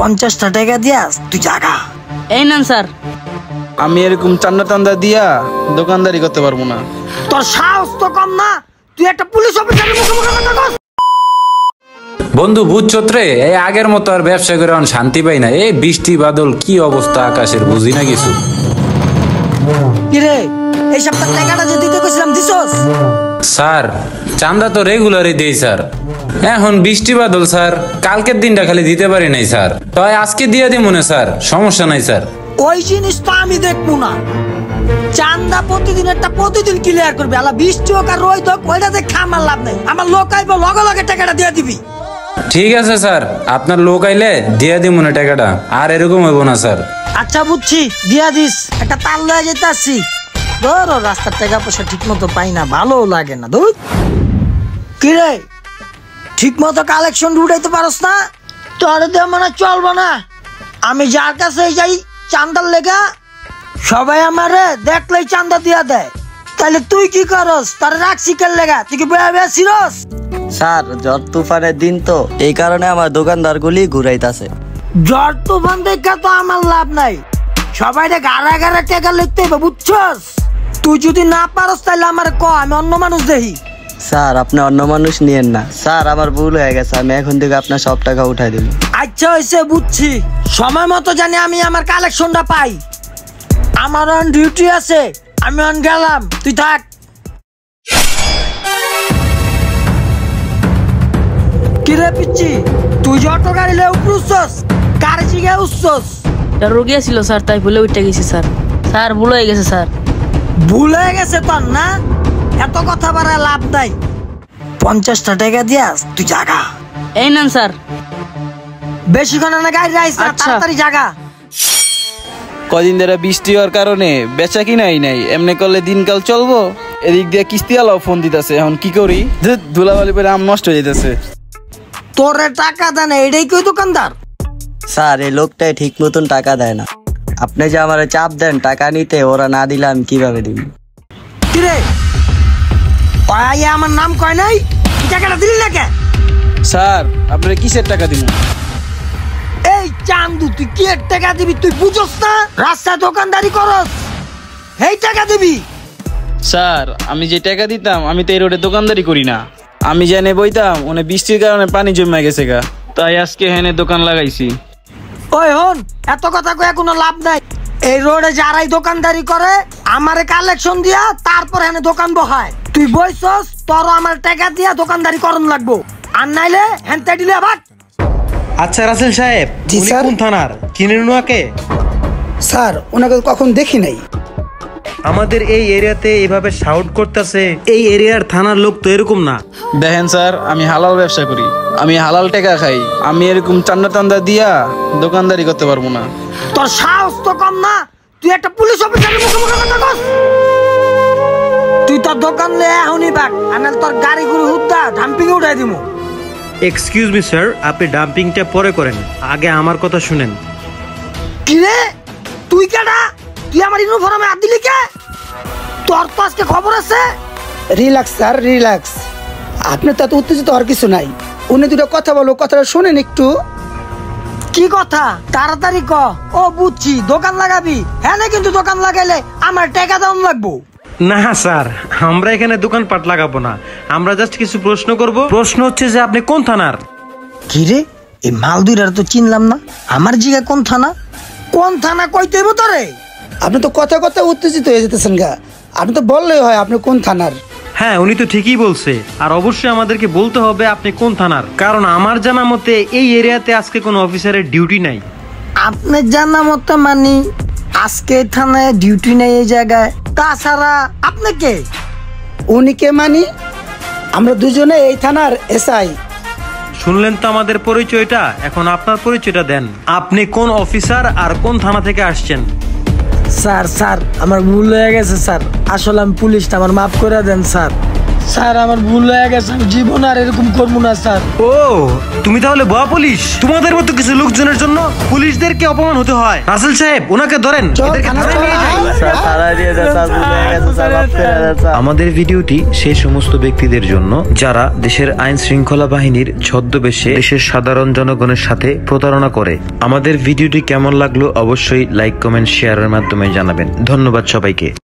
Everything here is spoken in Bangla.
50টা টাকা দিয়াস তুই জাগা। এই নেন স্যার। আমি এরকম চান্দা টান্দা দিয়া দোকানদারি করতে পারবো না। তোর সাহস তো কম না, তুই একটা পুলিশ অফিসারের মুখে মুখে কথা কস। বন্ধু বুঝছত রে, এই আগের মতো আর ব্যবসা করে শান্তি পাই না। এই বৃষ্টি বাদল কি অবস্থা আকাশের, বুঝি না কিছু। কিরে এই সপ্তাহ টাকাটা যে দিতে কইছিলাম দিছস? স্যার চান্দা তো রেগুলারই দেই স্যার, এখন বৃষ্টি বাদল স্যার, কালকের দিনটা খালি দিতে পারি নাই স্যার, তাই আজকে দিয়ে দিই মনে স্যার, সমস্যা নাই স্যার। ওই জিনিস তো আমি দেখবো না, চান্দা প্রতিদিনেরটা প্রতিদিন ক্লিয়ার করবি। আলা বৃষ্টি হোক আর রোদ হোক ওইটাতে খামার লাভ নাই, আমার লোক আইব লগে লগে টাকাটা দিয়ে দিবি। ঠিক আছে স্যার, আপনার লোক আইলে দিয়ে দিই মনে টাকাটা, আর এরকম হইব না স্যার। আচ্ছা বুঝছি, দিয়া দিস। একটা তার লয়ে যেতে আসছি, ধরো রাস্তার টাকা পয়সা ঠিক মতো পাই না, ভালো লাগে না। ধর কিরে ঠিক মতো কালেকশন উঠাইতে পারস না, তোর দিয়ে মানে চলবো না। আমি যার কাছে যাই চান্দার লেগা সবাই আমারে দেখলেই চান্দা দিয়া দেয়, তাহলে তুই কি করস? তার রাখছি কেন লেগা? তুই কি বেয়া বেয়া ছিরস? স্যার ঝড় তুফানের দিন তো, এই কারণে আমার দোকানদারগুলি ঘুরাইতাছে। ঝড় তুফান দেখা তো আমার লাভ নাই, সবাই গাড়া গাড়া টাকা লিখতে হবে বুঝছস? তুই যদি না পারস তাহলে আমার ক, আমি অন্য মানুষ দেখি। স্যার আপনি অন্য মানুষ নিয়েন না স্যার, আমার ভুল হয়ে গেছে, আমি এখন থেকে আপনার সব টাকা উঠাই দেব। আচ্ছা হয়েছে বুঝছি, সময় মতো জানি আমি আমার কালেকশনটা পাই। আমার অন ডিউটি আছে, আমি অন গেলাম, তুই থাক। কিরে পিচ্ছি, তুই যে অটো গাড়ি লে উঠছস, গাড়ি শিখে উঠছস? রোগী ছিল স্যার, তাই ভুলে উঠে গেছি স্যার। স্যার ভুল হয়ে গেছে স্যার। ভুল হয়ে গেছে তোর না? এত কথা বাড়ায় লাভ নাই, 50টা টাকা দিয়াস তুই জাগা। এই নেন স্যার। বেশিক্ষণ না গাড়ি রাইস না, তাড়াতাড়ি জাগা। কদিন ধরে বৃষ্টি হওয়ার কারণে বেচা কিনাই নাই, এমনি করলে দিনকাল চলবো। এদিক দিয়ে কিস্তি আলাও ফোন দিতেছে, এখন কি করি? ধুলাবালি পরে আম নষ্ট হয়ে যেতেছে। তোরে টাকা দেয় না এটাই কই দোকানদার? স্যার এই লোকটাই ঠিক মতন টাকা দেয় না, আপনি যে আমার চাপ দেন টাকা নিতে, ওরা না দিলে আমি কিভাবে দিব? কিরে আমার নাম কয় নাই, টাকাটা দিলি না কে? স্যার আপনারা কিসের টাকা দিব? এই চান্দু তুই কি এর টাকা দিবি? তুই বুঝছস না রাস্তায় দোকানদারি করস, এই টাকা দিবি? স্যার আমি যে টাকা দিতাম, আমি তো এই রোডে দোকানদারি করি না। আমি জেনে বইতাম ওনে বৃষ্টির কারণে পানি জমে গেছে গা, তাই আজকে হেনে দোকান লাগাইছি। ওই হন, এত কথা কয়ে কোনো লাভ নাই। এই রোডে যারাই দোকানদারি করে আমারে কালেকশন দিয়া তারপর এনে দোকান বহায়। তুই বইছস, তোর আমার টাকা দিয়া দোকানদারি করন লাগবো, আর নাইলে হেনতে দিলে আবার। আচ্ছা রাসেল সাহেব, উনি কোন থানার? চিনেন ওনাকে? স্যার ওনাকে কখন দেখি নাই। আমাদের এই এরিয়াতে এভাবে শাউট করতেছে, এই এরিয়ার থানার লোক তো এরকম না। দেখেন স্যার, আমি হালাল ব্যবসা করি, আমি হালাল টাকা খাই, আমি এরকম চান্দা টান্দা দিয়া দোকানদারি করতে পারবো না। তোর সাহস তো কম না, তুই একটা পুলিশ অফিসারের মুখে মুখে কথা কস। তুই তোর দোকান লে এখনই বাক, আনাল তোর গাড়ি গুলো হুদ্দা ডাম্পিং এ উঠাই দিমু। এক্সকিউজ মি স্যার, আপনি ডাম্পিংটা পরে করেন, আগে আমার কথা শুনেন। কি রে তুই কেডা? তুই আমার ইউনিফর্মে হাত দিলি কে? তোর তো আজকে খবর আছে। রিল্যাক্স স্যার রিল্যাক্স, আপনি তো এত উত্তেজিত হওয়ার কিছু নাই। উনি দুটো কথা বলবো, কথাটা শোনেন একটু। কি কথা? তাড়াতাড়ি ক। ও বুঝছি, দোকান লাগাবি। হ্যাঁ না, কিন্তু দোকান লাগাইলে আমার টাকা দাম লাগবো। না স্যার, আমরা এখানে দোকানপাট লাগাবো না, আমরা জাস্ট কিছু প্রশ্ন করব। প্রশ্ন হচ্ছে যে আপনি কোন থানার? কি রে, এই মাল দুইটার তো চিনলাম না। আমার জিগা কোন থানা? কোন থানা কইতে হইব তোরে? আপনি তো কথা কথা উত্তেজিত হয়ে যেতেছেন গা, আপনি তো বললেই হয় আপনি কোন থানার। হ্যাঁ উনি তো ঠিকই বলছে, আর অবশ্যই আমাদেরকে বলতে হবে আপনি কোন থানার, কারণ আমার জানা মতে এই এরিয়াতে আজকে কোনো অফিসারের ডিউটি নাই। আপনার জানা মতো মানি আজকে থানায় ডিউটি নেই এই জায়গায়। তাছাড়া আপনি কে? উনি কে মানি? আমরা দুজনে এই থানার এসআই। শুনলেন তো আমাদের পরিচয়টা, এখন আপনার পরিচয়টা দেন। আপনি কোন অফিসার আর কোন থানা থেকে আসছেন? স্যার আমার ভুল হয়ে গেছে স্যার, আসলে আমি পুলিশ, আমার মাফ করে দেন স্যার। স্যার আমার ভুল হয়ে গেছে, আমি জীবন আর এরকম করবো না স্যার। ও তুমি তাহলে ভুয়া পুলিশ? তোমাদের মতো কিছু লোকজনের জন্য পুলিশদেরকে অপমান হতে হয়। রাসেল সাহেব ওনাকে ধরেন, চল, এদেরকে থানায় থানায় নিয়ে চল, যাই। স্যার থানায় নিয়ে যান স্যার, ভুল হয়ে গেছে স্যার, মাফ করে দেন স্যার। আমাদের ভিডিওটি সেই সমস্ত ব্যক্তিদের জন্য যারা দেশের আইন শৃঙ্খলা বাহিনীর ছদ্মবেশে দেশের সাধারণ জনগণের সাথে প্রতারণা করে। আমাদের ভিডিওটি কেমন লাগলো অবশ্যই লাইক, কমেন্ট, শেয়ারের মাধ্যমে জানাবেন। ধন্যবাদ সবাইকে।